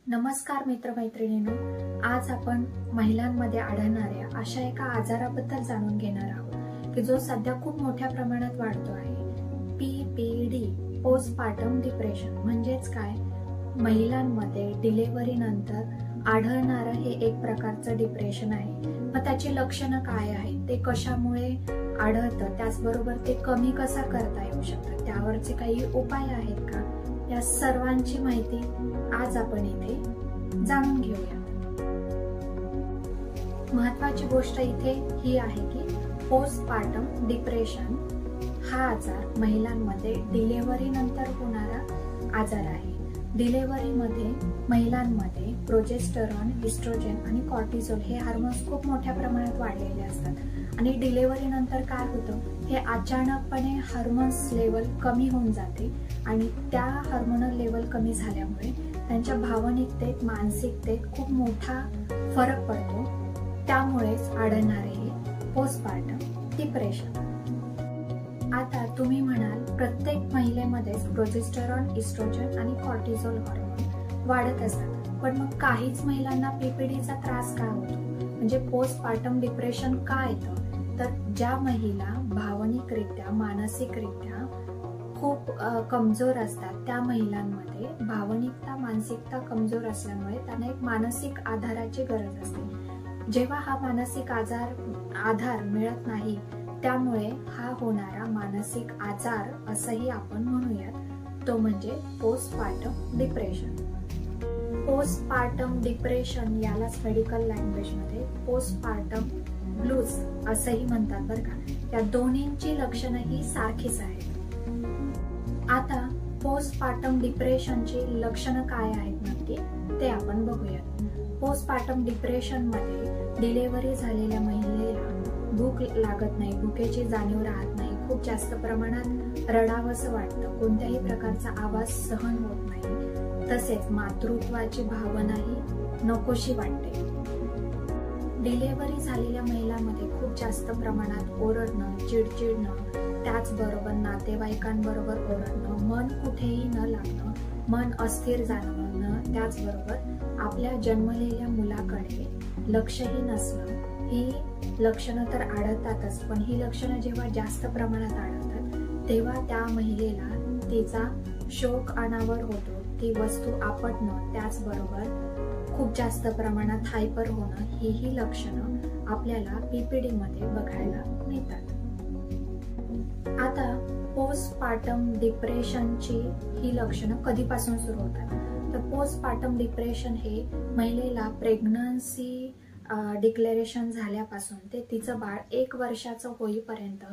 नमस्कार मित्रमैत्रिणींनो, आज आपण महिलांमध्ये आढळणाऱ्या अशा एका आजाराबद्दल जाणून घेणार आहोत की जो सध्या खूप मोठ्या प्रमाणात वाढतो आहे। पीपीडी, पोस्टपार्टम डिप्रेशन म्हणजेच काय? महिलांमध्ये डिलिव्हरी नंतर आढळणारं हे एक प्रकारचं डिप्रेशन आहे। मग त्याची लक्षणं काय आहेत, ते कशामुळे आढळतं, त्याचबरोबर ते कमी कसा करता येऊ शकतं, त्यावरचे काही उपाय आहेत का, या सर्वांची माहिती आज आपण इथे जाणून घेऊया। महत्वाची गोष्ट इथे ही आहे की पोस्टपार्टम डिप्रेशन हा आजार महिलांमध्ये डिलिव्हरी नंतर होणारा आजार आहे। डिलिव्हरीमध्ये महिलांमध्ये प्रोजेस्टेरॉन, इस्ट्रोजन आणि कॉर्टिसोल हे हार्मोन्स खूप मोठ्या प्रमाणात वाढलेले असतात आणि डिलिव्हरी नंतर काय होतं, हे अचानकपणे हार्मोन्स लेवल कमी होऊन जाते आणि त्या हार्मोनल लेवल कमी झाल्यामुळे त्यांच्या भावनिकतेत, मानसिकतेत खूप मोठा फरक पडतो। त्यामुळेच आढळणारे हे पोस्टपार्टम डिप्रेशन। आता तुम्ही म्हणाल, प्रत्येक महिलेमध्येच प्रोजेस्टेरॉन, इस्ट्रोजन आणि कॉर्टिसोल हार्मोन वाढत असतात, पण मग काहीच महिलांना पीपीडीचा त्रास का होतो, म्हणजे पोस्टपार्टम डिप्रेशन का येतं? तर ज्या महिला भावनिकरित्या, मानसिकरित्या खूप कमजोर असतात, त्या महिलांमध्ये भावनिकता, मानसिकता कमजोर असल्यामुळे त्यांना एक मानसिक आधाराची गरज असते। जेव्हा हा मानसिक आधार मिळत नाही, त्यामुळे हा होणारा मानसिक आजार असंही आपण म्हणूयात, तो म्हणजे पोस्टपार्टम डिप्रेशन। पोस्टपार्टम डिप्रेशन यालाच मेडिकल लँग्वेजमध्ये पोस्टपार्टम ब्लूज असंही म्हणतात बरं का। या दोन्हींची लक्षणं ही सारखीच आहेत। आता पोस्टपार्टम डिप्रेशनची लक्षणं काय आहेत नक्की, ते आपण बघूयात। पोस्टपार्टम डिप्रेशन मध्ये डिलिव्हरी झालेल्या महिलेला भूक लागत नाही, भुकेची जाणीव राहत नाही, खूप जास्त प्रमाणात रडावंसं वाटतं, कोणत्याही प्रकारचा आवाज सहन होत नाही, तसेच मातृत्वाची भावनाही नकोशी वाटते। डिलिव्हरी झालेल्या महिलांमध्ये खूप जास्त प्रमाणात ओरडणं, चिडचिडणं, त्याचबरोबर नातेवाईकांबरोबर ओरडणं, मन कुठेही न लागणं, मन अस्थिर जाणवणं, त्याचबरोबर आपल्या जन्मलेल्या मुलाकडे लक्षही नसणं, ही लक्षणं तर आढळतातच, पण ही लक्षणं जेव्हा जास्त प्रमाणात आढळतात तेव्हा त्या महिलेला तिचा शोक अनावर होतो, ती वस्तू आपटणं, त्याचबरोबर खूप जास्त प्रमाणात हायपर होणं, ही लक्षणं आपल्याला पीपीडी मध्ये बघायला मिळतात। आता पोस्टपार्टम डिप्रेशनची ही लक्षणं कधीपासून सुरू होतात, तर पोस्टपार्टम डिप्रेशन हे महिलेला प्रेग्नन्सी डिक्लेरेशन झाल्यापासून ते तिचं बाळ 1 वर्षाचं होईपर्यंत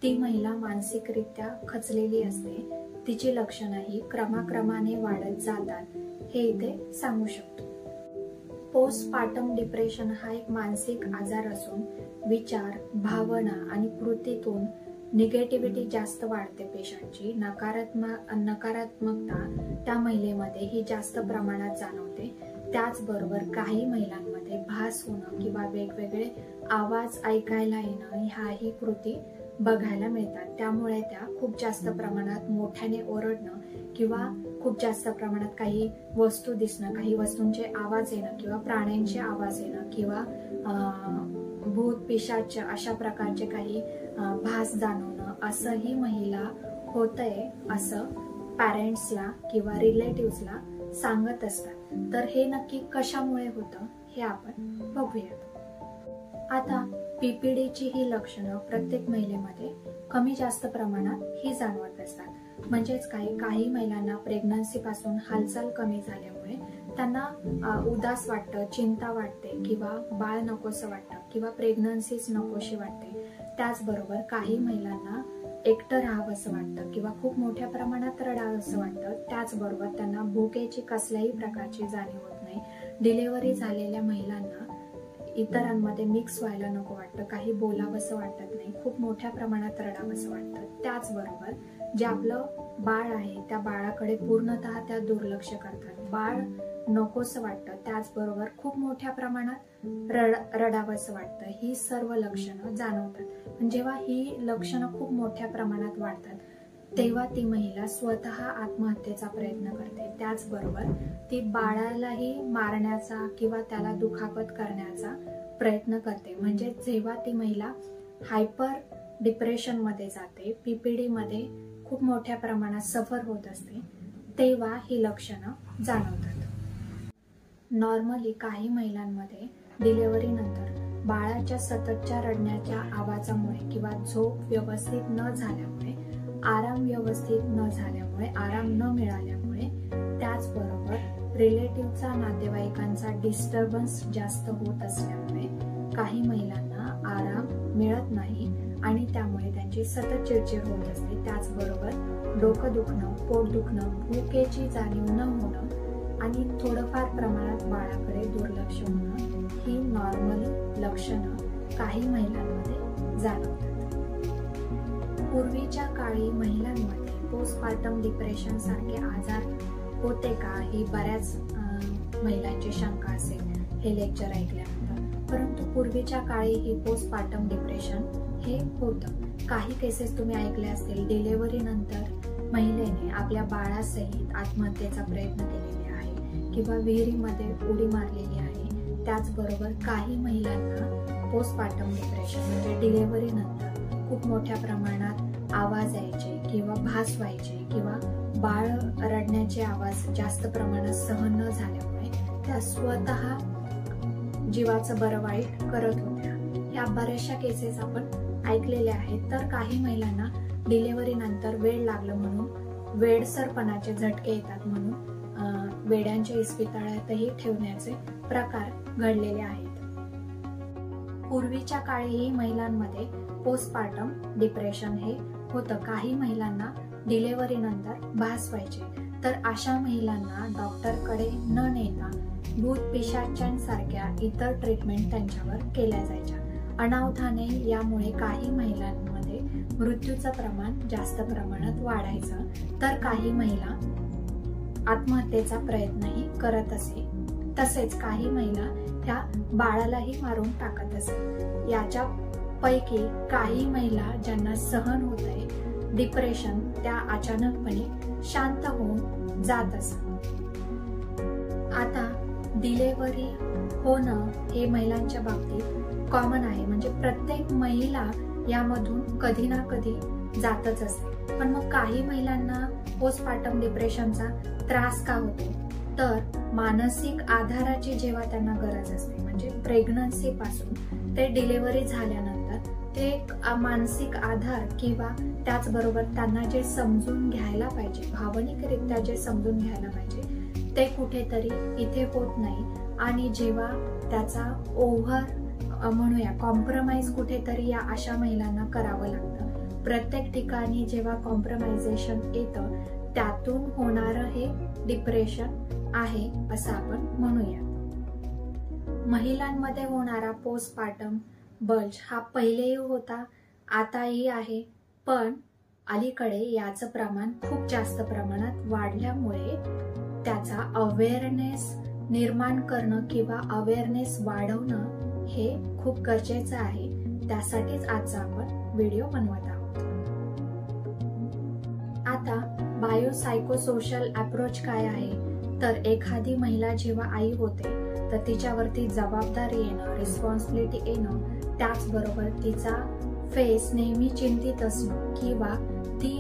ती महिला मानसिकरित्या खचलेली असते। तिची लक्षणं ही क्रमाक्रमाने वाढत जातात, हे इथे सांगू शकतो। पोस्टपार्टम डिप्रेशन हा एक मानसिक आजार असून विचार, भावना आणि कृतीतून निगेटिव्हिटी जास्त वाढते पेशंटची, नकारात्मकता त्या महिलेमध्ये ही जास्त प्रमाणात जाणवते। त्याचबरोबर काही महिलांमध्ये भास होणं किंवा वेगवेगळे आवाज ऐकायला येणं, ह्याही कृती बघायला मिळतात। त्यामुळे त्या खूप जास्त प्रमाणात मोठ्याने ओरडणं किंवा खूप जास्त प्रमाणात काही वस्तू दिसणं, काही वस्तूंचे आवाज येणं किंवा प्राण्यांचे आवाज येणं किंवा भूत, पिशाच अशा प्रकारचे काही भास जाणवणं, असंही महिला होतंय असं पॅरेंट्सला किंवा रिलेटिव्हजला सांगत असतात। तर हे नक्की कशामुळे होतं हे आपण बघूयात। आता पीपीडीची ही लक्षणं प्रत्येक महिलेमध्ये कमी जास्त प्रमाणात ही जाणवत असतात। म्हणजेच काही महिलांना प्रेग्नन्सी पासून हालचाल कमी झाल्यामुळे त्यांना उदास वाटतं, चिंता वाटते किंवा बाळ नकोसं वाटतं किंवा प्रेग्नन्सीच नकोशी वाटते। त्याचबरोबर काही महिलांना एकटं राहावंसं वाटतं किंवा खूप मोठ्या प्रमाणात रडावंसं वाटतं। त्याचबरोबर त्यांना भुकेची कसल्याही प्रकारची जाणीव होत नाही। डिलिव्हरी झालेल्या महिलांना इतरांमध्ये मिक्स व्हायला नको वाटतं, काही बोलावंसं वाटत नाही, खूप मोठ्या प्रमाणात रडावंसं वाटतं। त्याचबरोबर जे आपलं बाळ आहे त्या बाळाकडे पूर्णतः त्या दुर्लक्ष करतात, बाळ नकोसं वाटतं, त्याचबरोबर खूप मोठ्या प्रमाणात रडावंसं वाटतं, ही सर्व लक्षणं जाणवतात। पण जेव्हा ही लक्षणं खूप मोठ्या प्रमाणात वाढतात तेव्हा ती महिला स्वतः आत्महत्येचा प्रयत्न करते. त्याचबरोबर ती बाळालाही मारण्याचा किंवा त्याला दुखापत करण्याचा प्रयत्न करते. म्हणजे जेव्हा ती महिला हायपर डिप्रेशन मध्ये जाते, PPD मध्ये खूप मोठ्या प्रमाणात सफर होत असते, तेव्हा ही लक्षणं जाणवतात. नॉर्मली काही महिलांमध्ये डिलिव्हरी नंतर बाळाच्या सततच्या रडण्याच्या आवाजामुळे किंवा झोप व्यवस्थित न झाल्यामुळे, आराम व्यवस्थित न झाल्यामुळे, आराम न मिळाल्यामुळे, त्याचबरोबर रिलेटिव्हचा नातेवाईकांचा डिस्टर्बन्स जास्त होत असल्यामुळे काही महिलांना आराम मिळत नाही आणि त्यामुळे त्यांची सतत चिडचिड होत असते. त्याचबरोबर डोकं दुखणं, पोट दुखणं, भुकेची जाणीव न होणं आणि थोडंफार प्रमाणात बाळाकडे दुर्लक्ष होणं ही नॉर्मल लक्षणं काही महिलांमध्ये जाणवतात. पूर्वीच्या काळी महिलांमध्ये पोस्टपार्टम डिप्रेशन सारखे आजार होते का, ही बऱ्याच महिलांची शंका असेल हे लेक्चर ऐकल्यानंतर. परंतु पूर्वीच्या काळी ही पोस्टपार्टम डिप्रेशन हे होतं. काही केसेस तुम्ही ऐकले असतील, डिलिव्हरी नंतर महिलेने आपल्या बाळासहित आत्महत्येचा प्रयत्न केलेला आहे किंवा विहिरीमध्ये उडी मारलेली आहे. त्याचबरोबर काही महिलांना पोस्टपार्टम डिप्रेशन म्हणजे डिलिव्हरी नंतर खूप मोठ्या प्रमाणात आवाज यायचे किंवा भास व्हायचे किंवा बाळ रडण्याचे आवाज जास्त प्रमाणात सहन न झाल्यामुळे त्या स्वतः जीवाचं बरं वाईट करत होत्या. या बऱ्याचशा केसेस आपण ऐकलेल्या आहेत. तर काही महिलांना डिलिव्हरी नंतर वेड लागलं म्हणून वेडसरपणाचे झटके येतात म्हणून वेड्यांच्या इस्पितळातही ठेवण्याचे प्रकार घडलेले आहेत. पूर्वीच्या काळीही महिलांमध्ये पोस्टपार्टम डिप्रेशन हे होतं. काही महिलांना डिलिव्हरी नंतर भास व्हायचे, तर अशा महिलांना डॉक्टरकडे न नेता भूत पिशाचांसारख्या इतर ट्रीटमेंट त्यांच्यावर केल्या जायच्या. अनावधाने यामुळे काही महिलांमध्ये मृत्यूचं प्रमाण जास्त प्रमाणात वाढायचं, तर काही महिला आत्महत्येचा प्रयत्नही करत असे. तसेच काही महिला त्या बाळालाही मारून टाकत असे. याच्या पैकी काही महिला ज्यांना सहन होत आहे डिप्रेशन, त्या अचानकपणे शांत होऊन जात असत. आता डिलिव्हरी होणं हे महिलांच्या बाबतीत कॉमन आहे. म्हणजे प्रत्येक महिला यामधून कधी ना कधी जातच असते. पण मग काही महिलांना पोस्टपार्टम डिप्रेशनचा त्रास का होतो, तर मानसिक आधाराची जेव्हा त्यांना गरज असते, म्हणजे प्रेग्नन्सी पासून ते डिलिव्हरी झाल्यानंतर ते एक मानसिक आधार किंवा त्याचबरोबर त्यांना जे समजून घ्यायला पाहिजे, भावनिकरित्या जे समजून घ्यायला पाहिजे, ते कुठेतरी इथे होत नाही. आणि जेव्हा त्याचा ओव्हर म्हणूया कॉम्प्रोमाइज कुठेतरी या अशा महिलांना करावं लागतं. प्रत्येक ठिकाणी जेव्हा कॉम्प्रोमायझेशन येतं, त्यातून होणारं हे डिप्रेशन आहे असं आपण म्हणूया. महिलांमध्ये होणारा पोस्टपार्टम बल्ज हा पहिलेही होता, आताही आहे, पण अलीकडे याचं प्रमाण खूप जास्त प्रमाणात वाढल्यामुळे त्याचा अवेअरनेस निर्माण करणं किंवा अवेअरनेस वाढवणं हे खूप गरजेचं आहे. त्यासाठीच आजचा आपण व्हिडिओ बनवत आहोत. आता बायोसायकोसोशल अप्रोच काय आहे, तर एखादी महिला जेव्हा आई होते तर तिच्यावरती जबाबदारी येणं, रिस्पॉन्सिबिलिटी येणं, त्याचबरोबर तिचा फेस नेहमी चिंतित असणं किंवा ती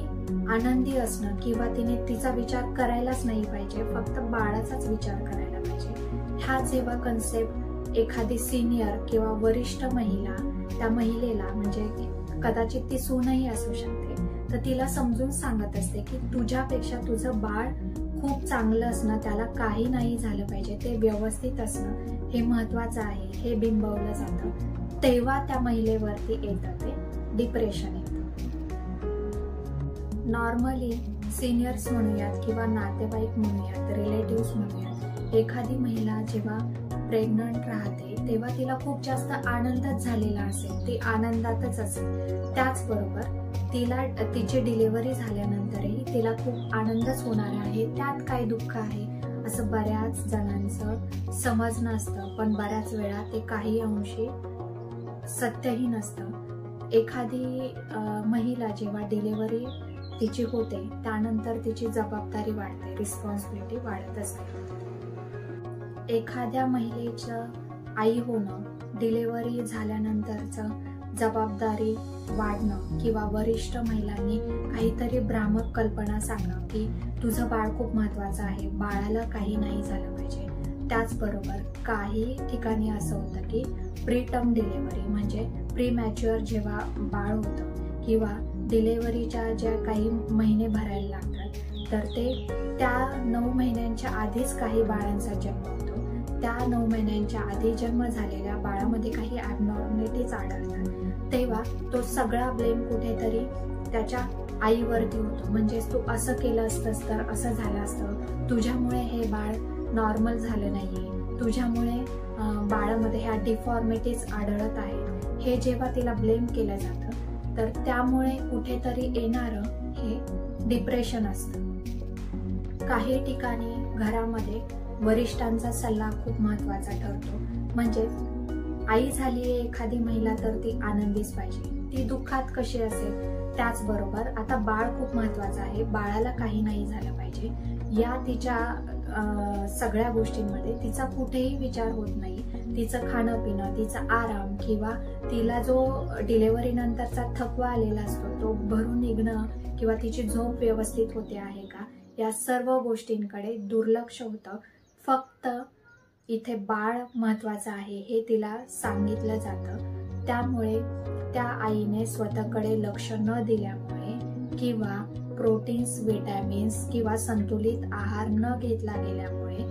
आनंदी असणं किंवा तिने तिचा विचार करायलाच नाही पाहिजे, फक्त बाळाचाच विचार करायला पाहिजे. हा जेव्हा कन्सेप्ट एखादी सिनियर किंवा वरिष्ठ महिला त्या महिलेला, म्हणजे कदाचित ती सूनही असू शकते, तर तिला समजून सांगत असते की तुझ्यापेक्षा तुझं बाळ खूप चांगलं असणं, त्याला काही नाही झालं पाहिजे, ते व्यवस्थित असणं हे महत्वाचं आहे, हे बिंबवलं जातं. तेव्हा त्या महिलेवरती येतं ते डिप्रेशन येतं. नॉर्मली सिनियर्स म्हणूयात किंवा नातेवाईक म्हणूयात, रिलेटिव्ह म्हणूयात, एखादी महिला जेव्हा प्रेग्नंट राहते तेव्हा तिला खूप जास्त आनंदच झालेला असेल, ती आनंदातच असेल. त्याचबरोबर तिला तिची डिलिव्हरी झाल्यानंतरही तिला खूप आनंदच होणार आहे, त्यात काय दुःख आहे असं बऱ्याच जणांचं समजणं असतं. पण बऱ्याच वेळा ते काही अंशी सत्यही नसतं. एखादी महिला जेव्हा डिलिव्हरी तिची होते त्यानंतर तिची जबाबदारी वाढते, रिस्पॉन्सिबिलिटी वाढत असते. एखाद्या महिलेचं आई होणं, डिलिव्हरी झाल्यानंतरचं जबाबदारी वाढणं किंवा वरिष्ठ महिलांनी काहीतरी भ्रामक कल्पना सांगणं की तुझं बाळ खूप महत्वाचं आहे, बाळाला काही नाही झालं पाहिजे. त्याचबरोबर काही ठिकाणी असं होतं की प्रीटर्म डिलिव्हरी म्हणजे प्रीमॅच्युअर जेव्हा बाळ होतं किंवा डिलिव्हरीच्या ज्या काही महिने भरायला लागतात तर ते त्या 9 महिन्यांच्या आधीच काही बाळांचा जन्म होतो. त्या 9 महिन्यांच्या आधी जन्म झालेल्या बाळामध्ये काही ॲबनॉर्मॅलिटीज आढळतात, तेव्हा तो सगळा ब्लेम कुठेतरी त्याच्या आईवरती होतो. म्हणजेच तू असं केलं असतंस तर असं झालं असतं, तुझ्यामुळे हे बाळ नॉर्मल झालं नाहीये, तुझ्यामुळे बाळामध्ये ह्या डिफॉर्मिटीज आढळत आहेत, हे जेव्हा तिला ब्लेम केलं जातं तर त्यामुळे कुठेतरी येणारं हे डिप्रेशन असतं. काही ठिकाणी घरामध्ये वरिष्ठांचा सल्ला खूप महत्वाचा ठरतो. म्हणजे आई झालीये एखादी महिला तर ती आनंदीच पाहिजे, ती दुःखात कशी असेल. त्याचबरोबर आता बाळ खूप महत्वाचं आहे, बाळाला काही नाही झालं पाहिजे, या तिच्या सगळ्या गोष्टींमध्ये तिचा कुठेही विचार होत नाही. तिचं खाणं पिणं, तिचा आराम किंवा तिला जो डिलिव्हरी नंतरचा थकवा आलेला असतो तो भरून निघणं किंवा तिची झोप व्यवस्थित होते आहे का, या सर्व गोष्टींकडे दुर्लक्ष होतं. फक्त इथे बाळ महत्वाचं आहे हे तिला सांगितलं जातं. त्यामुळे त्या आईने स्वतःकडे लक्ष न दिल्यामुळे किंवा प्रोटीन्स, विटॅमिन्स किंवा संतुलित आहार न घेतला गेल्यामुळे,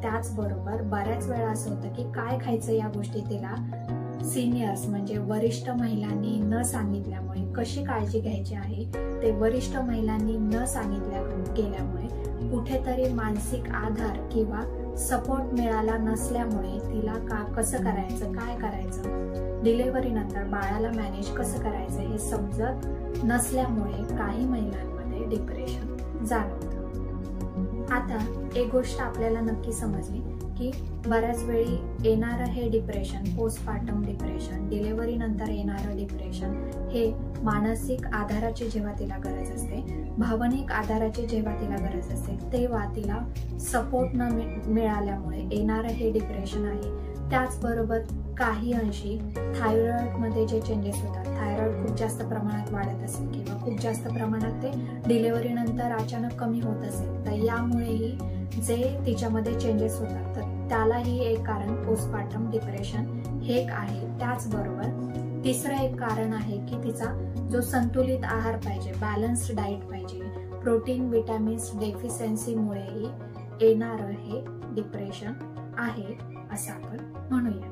त्याचबरोबर बऱ्याच वेळा असं होतं की काय खायचं या गोष्टी तिला सिनियर्स म्हणजे वरिष्ठ महिलांनी न सांगितल्यामुळे, कशी काळजी घ्यायची आहे ते वरिष्ठ महिलांनी न सांगितल्या गेल्यामुळे कुठेतरी मानसिक आधार किंवा सपोर्ट मिळाला नसल्यामुळे तिला कसं करायचं, काय करायचं, डिलिव्हरी नंतर बाळाला मॅनेज कसं करायचं हे समजत नसल्यामुळे काही महिलांमध्ये डिप्रेशन जाणवतं. आता एक गोष्ट आपल्याला नक्की समजली की बऱ्याच वेळी येणारं हे डिप्रेशन, पोस्टपार्टम डिप्रेशन, डिलिव्हरी नंतर येणारं डिप्रेशन हे मानसिक आधाराची जेव्हा तिला गरज असते, भावनिक आधाराची जेव्हा तिला गरज असते, तेव्हा तिला सपोर्ट न मिळाल्यामुळे येणारं हे डिप्रेशन आहे. त्याचबरोबर काही अंशी थायरॉइडमध्ये जे चेंजेस होतात, थायरॉइड खूप जास्त प्रमाणात वाढत असेल किंवा खूप जास्त प्रमाणात ते डिलिव्हरी नंतर अचानक कमी होत असेल तर यामुळेही जे तिच्यामध्ये चेंजेस होतात तर त्यालाही एक कारण पोस्टपार्टम डिप्रेशन हे एक आहे. त्याचबरोबर तिसरं एक कारण आहे की तिचा जो संतुलित आहार पाहिजे, बॅलन्स्ड डाएट पाहिजे, प्रोटीन विटॅमिन्स डेफिशियन्सीमुळेही येणारं हे डिप्रेशन आहे असं आपण म्हणूया.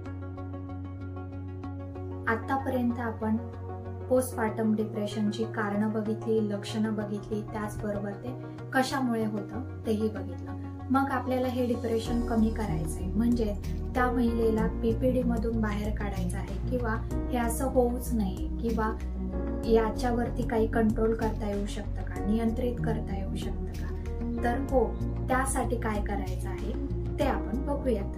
आतापर्यंत आपण पोस्टपार्टम डिप्रेशनची कारणं बघितली, लक्षणं बघितली, त्याचबरोबर ते कशामुळे होतं तेही बघितलं. मग आपल्याला हे डिप्रेशन कमी करायचंय, म्हणजे त्या महिलेला पीपीडी मधून बाहेर काढायचं आहे किंवा हे असं होऊच नये किंवा याच्यावरती काही कंट्रोल करता येऊ शकतं का, नियंत्रित करता येऊ शकतं का, तर हो, त्यासाठी काय करायचं आहे ते आपण बघूयात.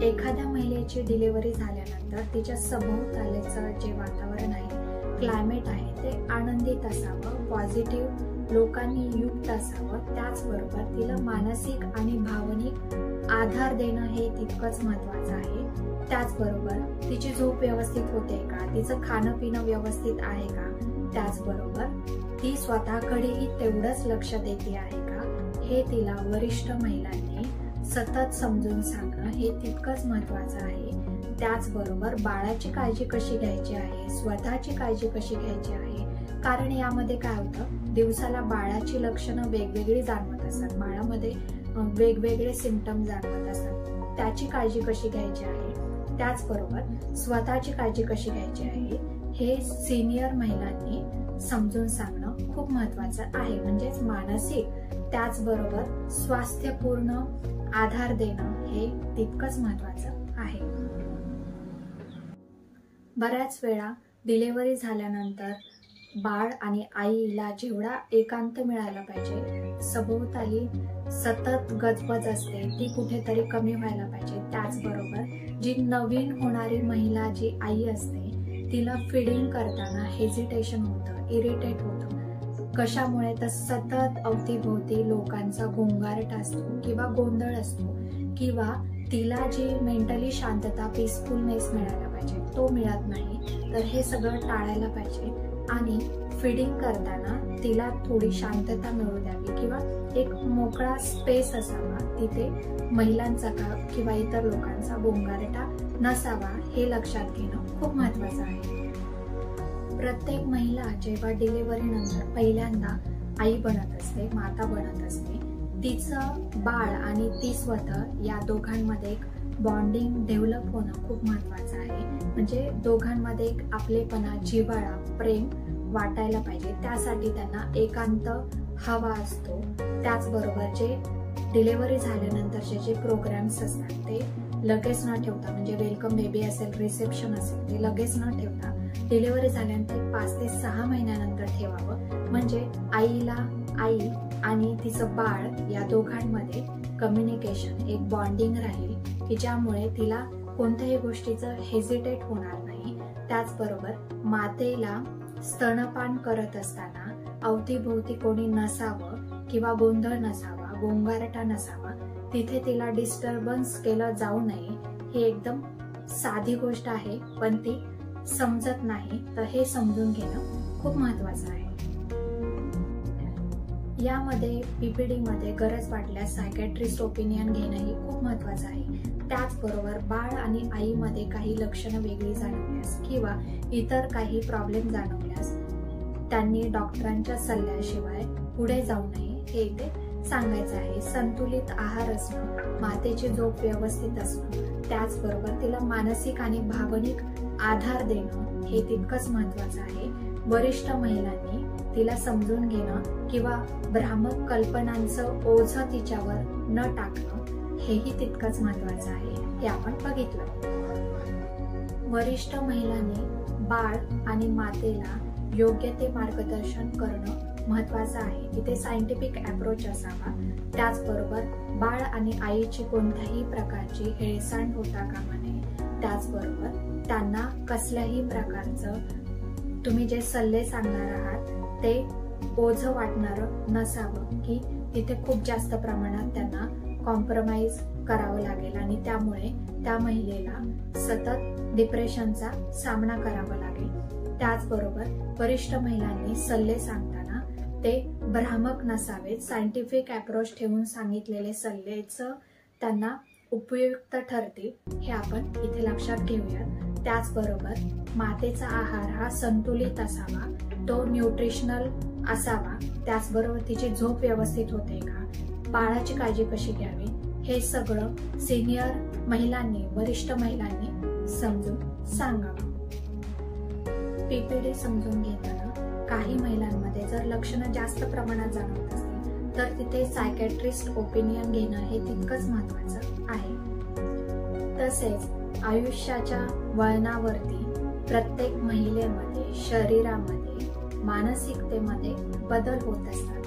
एखाद्या महिलेची डिलिव्हरी झाल्यानंतर तिच्या सभोवतालचं जे वातावरण आहे, क्लायमेट आहे, ते आनंदित असावं, पॉझिटिव्ह लोकांनी युक्त असावं. त्याचबरोबर तिला मानसिक आणि भावनिक आधार देणं हे तितकंच महत्वाचं आहे. त्याचबरोबर तिची झोप व्यवस्थित होते का, तिचं खाणं पिणं व्यवस्थित आहे का, त्याचबरोबर ती स्वतःकडेही तेवढंच लक्ष देते आहे का, हे तिला वरिष्ठ महिलांनी सतत समजून सांगणं हे तितकंच महत्वाचं आहे. त्याचबरोबर बाळाची काळजी कशी घ्यायची आहे, स्वतःची काळजी कशी घ्यायची आहे, कारण यामध्ये काय होतं, दिवसाला बाळाची लक्षणं वेगवेगळी जाणवत असतात, बाळामध्ये वेगवेगळे सिम्पटम जाणवत असतात, त्याची काळजी कशी घ्यायची आहे, त्याचबरोबर स्वतःची काळजी कशी घ्यायची आहे हे सिनियर महिलांनी समजून सांगणं खूप महत्वाचं आहे. म्हणजेच मानसिक त्याचबरोबर स्वास्थ्यपूर्ण आधार देणं हे तितकंच महत्वाचं आहे. बऱ्याच वेळा डिलिव्हरी झाल्यानंतर बाळ आणि आईला जेवढा एकांत मिळायला पाहिजे, सभोवताली सतत गजबज असते, ती कुठेतरी कमी व्हायला पाहिजे. त्याचबरोबर जी नवीन होणारी महिला जी आई असते तिला फिडिंग करताना हेजिटेशन होतं, इरिटेट होतं, कशामुळे तर सतत अवतीभोवती लोकांचा गोंगाट असतो किंवा गोंधळ असतो, किंवा तिला जी मेंटली शांतता, पीसफुलनेस मिळायला पाहिजे तो मिळत नाही. तर हे सगळं टाळायला पाहिजे आणि फीडिंग करताना तिला थोडी शांतता मिळू द्यावी किंवा एक मोकळा स्पेस असावा, तिथे महिलांचा किंवा इतर लोकांचा गोंगारटा नसावा, हे लक्षात घेणं खूप महत्वाचं आहे. प्रत्येक महिला जेव्हा डिलिव्हरी नंतर पहिल्यांदा आई बनत असते, माता बनत असते, तिचं बाळ आणि ती स्वतः या दोघांमध्ये एक बॉन्डिंग डेव्हलप होणं खूप महत्वाचं आहे. म्हणजे दोघांमध्ये एक आपलेपणा, जिव्हाळा, प्रेम वाटायला पाहिजे. त्यासाठी त्यांना एकांत हवा असतो. त्याचबरोबर जे डिलिव्हरी झाल्यानंतरचे जे प्रोग्राम्स असतात ते लगेच न ठेवता, म्हणजे वेलकम बेबी असेल, रिसेप्शन असेल, ते लगेच न ठेवता डिलिव्हरी झाल्यानंतर 5 ते 6 महिन्यानंतर ठेवावं. म्हणजे आईला, आई आणि तिचं बाळ या दोघांमध्ये कम्युनिकेशन, एक बॉन्डिंग राहील की ज्यामुळे तिला कोणत्याही गोष्टीचं हेजिटेट होणार नाही. त्याचबरोबर मातेला स्तनपान करत असताना अवतीभोवती कोणी नसावं किंवा गोंधळ नसावा, गोंगारटा नसावा, तिथे तिला डिस्टर्बन्स केलं जाऊ नये. ही एकदम साधी गोष्ट आहे, पण ती समजत नाही. तर हे समजून घेणं खूप महत्वाचं आहे. यामध्ये पीपीडी मध्ये गरज वाटल्यास सायकॅट्रिस्ट ओपिनियन घेणंही खूप महत्वाचं आहे. त्याचबरोबर बाळ आणि आईमध्ये काही लक्षणं वेगळी जाणवल्यास किंवा इतर काही प्रॉब्लेम जाणवल्यास त्यांनी डॉक्टरांच्या सल्ल्याशिवाय पुढे जाऊ नये, हे इथे सांगायचं आहे. संतुलित आहार असणं, मातेची झोप व्यवस्थित असणं, त्याचबरोबर तिला मानसिक आणि भावनिक आधार देणं हे तितकंच महत्वाचं आहे. वरिष्ठ महिलांनी तिला समजून घेणं किंवा भ्रामक कल्पनांचं ओझं तिच्यावर न टाकणं हेही तितकंच महत्वाचं आहे. हे आपण बघितलं. वरिष्ठ महिलांनी बाळ आणि मातेला योग्य ते मार्गदर्शन करणं महत्वाचं आहे. तिथे सायंटिफिक अप्रोच असावा. त्याचबरोबर बाळ आणि आईची कोणत्याही प्रकारची हेळसांड होता कामा नये. त्याचबरोबर त्यांना कसल्याही प्रकारचं तुम्ही जे सल्ले सांगणार आहात ते ओझं वाटणारं नसावं, की तिथे खूप जास्त प्रमाणात त्यांना कॉम्प्रोमाइज करावं लागेल आणि त्यामुळे त्या महिलेला सतत डिप्रेशनचा सामना करावा लागेल. त्याचबरोबर वरिष्ठ महिलांनी सल्ले सांगताना ते भ्रामक नसावेत. सायंटिफिक अप्रोच ठेवून सांगितलेले सल्लेच त्यांना उपयुक्त ठरतील, हे आपण इथे लक्षात घेऊयात. त्याचबरोबर मातेचा आहार हा संतुलित असावा, तो न्यूट्रिशनल असावा. त्याचबरोबर तिची झोप व्यवस्थित होते का, बाळाची काळजी कशी घ्यावी, हे सगळं सिनियर महिलांनी, वरिष्ठ महिलांनी समजून सांगावं. पीपीडी समजून घेताना काही महिलांमध्ये जर लक्षणं जास्त प्रमाणात जाणवत असतील तर तिथे सायकॅट्रिस्ट ओपिनियन घेणं हे तितकंच महत्वाचं आहे. तसेच आयुष्याच्या वळणावरती प्रत्येक महिलेमध्ये, शरीरामध्ये, मानसिकतेमध्ये बदल होत असतात.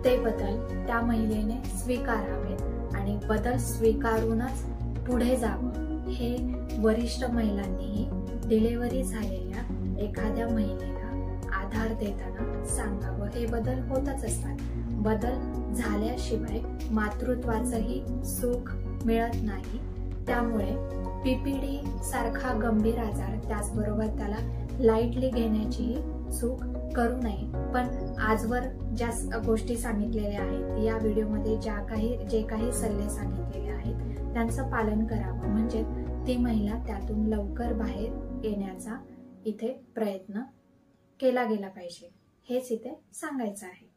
ते बदल त्या महिलेने स्वीकारावेत आणि बदल स्वीकारूनच पुढे जावं, हे वरिष्ठ महिलांनीही डिलिव्हरी झालेल्या एखाद्या महिलेला आधार देताना सांगावं. हे बदल होतच असतात. बदल झाल्याशिवाय मातृत्वाचंही सुख मिळत नाही. त्यामुळे पीपीडी सारखा गंभीर आजार, त्याचबरोबर त्याला लाईटली घेण्याची चूक करू नये. पण आजवर ज्या गोष्टी सांगितलेल्या आहेत, या व्हिडिओमध्ये जे काही सल्ले सांगितलेले आहेत त्यांचं पालन करावं, म्हणजे ती महिला त्यातून लवकर बाहेर येण्याचा इथे प्रयत्न केला गेला पाहिजे, हेच इथे सांगायचं आहे.